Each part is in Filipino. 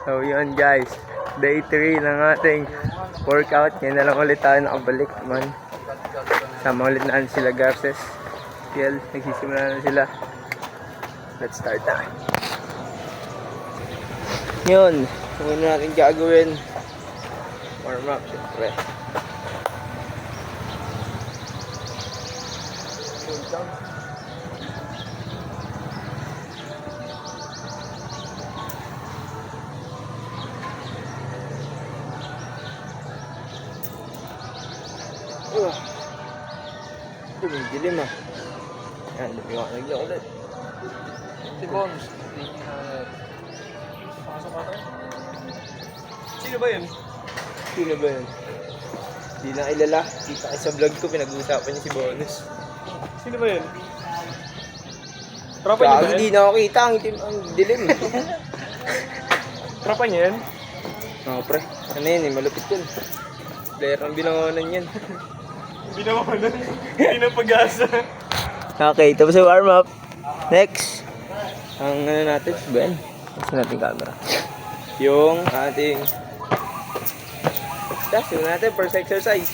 So yun guys, day 3 ng ating workout. Ngayon na lang ulit tayo nakabalik man. Sama ulit na sila Garces. Kiel, nagsisimula na sila. Let's start na. Yun, kung natin gagawin, warm up syempre. Cool down. Dumidilim ah. Yan, lumiwanag na ulit. Si Bones. Pasok ka tayo. Sino ba yun? Sino ba yun? Hindi na kilala. Kita kayo sa vlog ko, pinag-uusapan niya si Bonus. Sino ba yun? Tropa niya ba Hindi yun? na ako kita, ang dilim. Tropa niya yun? Oo pre, ano yun eh, malupit yun. Player ng binangonan yan. Binawanan. Hindi na pag-asa. Okay, tapos sa warm up. Next, ang ano natin, Ben, tapos natin camera. Yung ating that's yung natin first exercise.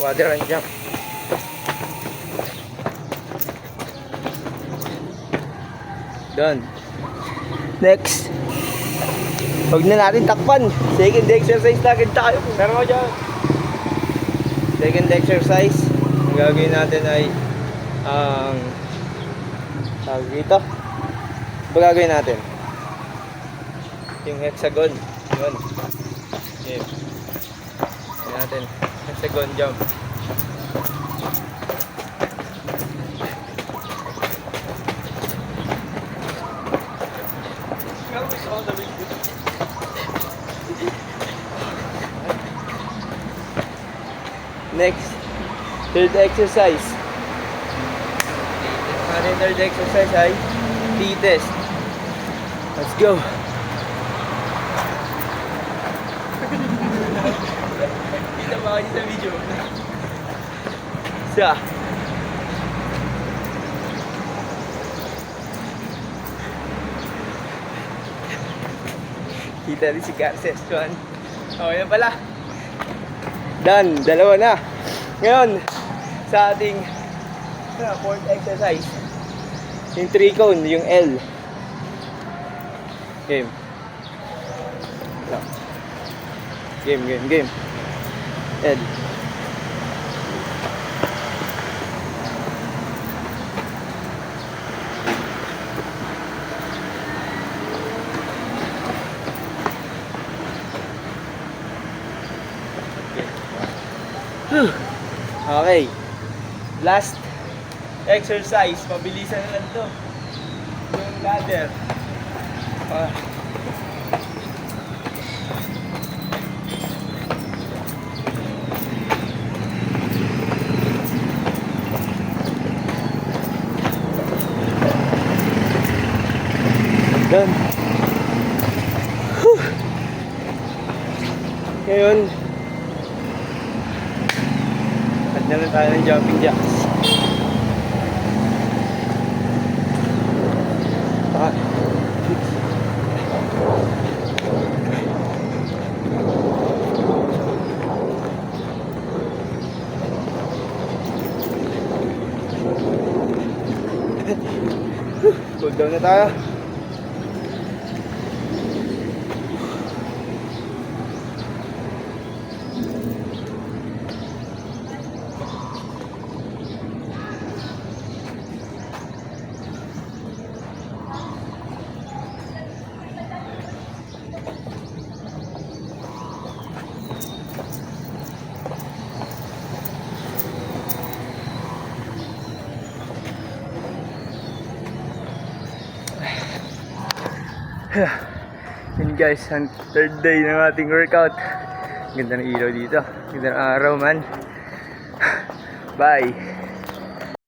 Quadrant jump. Done. Next, huwag na natin takpan. Second exercise na agad tayo. Meron ko dyan. Second exercise, ang gagawin natin ay tawag dito. Ano gagawin natin? Yung hexagon. Yun. Okay. Gagawin natin. Hexagon jump. Next, third exercise. Ating third exercise ay T-test. Let's go. Kita ba kayo sa video? Isa. Kita rin si Garces, Juan. Oh, yan pala. Done, dalawa na. Ngayon, sa ating fourth exercise, yung three-cone, yung L. Game. Game. L. Okay. Last exercise. Mabilisan na lang to. Yung ladder. Done. Whew. Ngayon, na lang tayo ng jumping jacks. Cool down na tayo. Yun guys, ang third day ng ating workout. Ganda ng ilaw dito. Ganda ng araw man. Bye.